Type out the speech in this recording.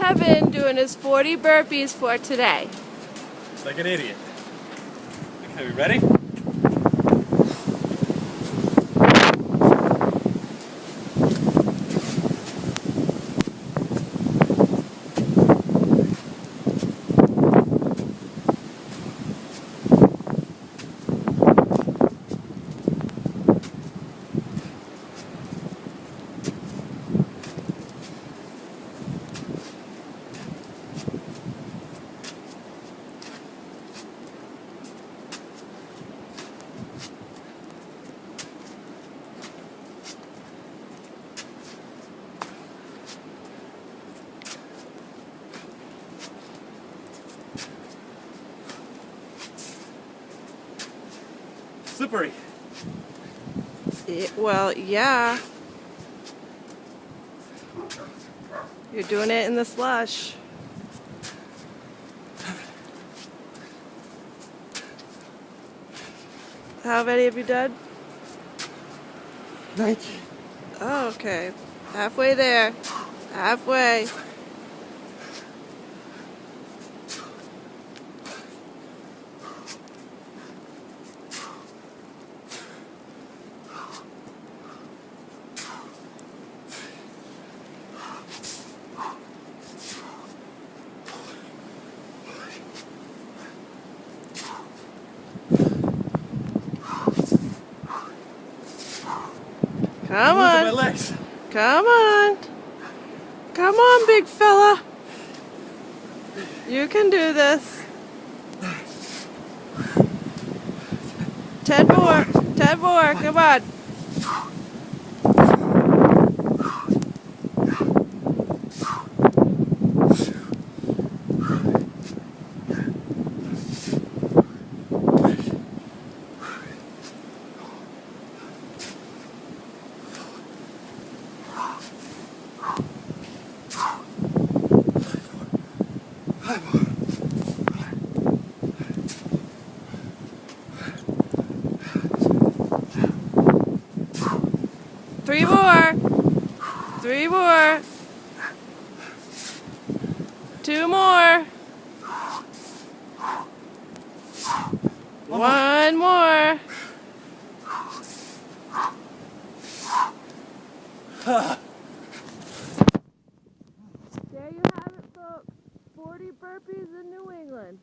Kevin doing his 40 burpees for today. Like an idiot. Okay, we ready? Slippery. Well, yeah. You're doing it in the slush. How many have you done? 19. Oh, okay. Halfway there. Halfway. Come on. My legs. Come on. Come on, big fella. You can do this. 10 more. 10 more. Come on. Three more. 3 more. 2 more. 1 more. There you have it, folks. 40 burpees in New England.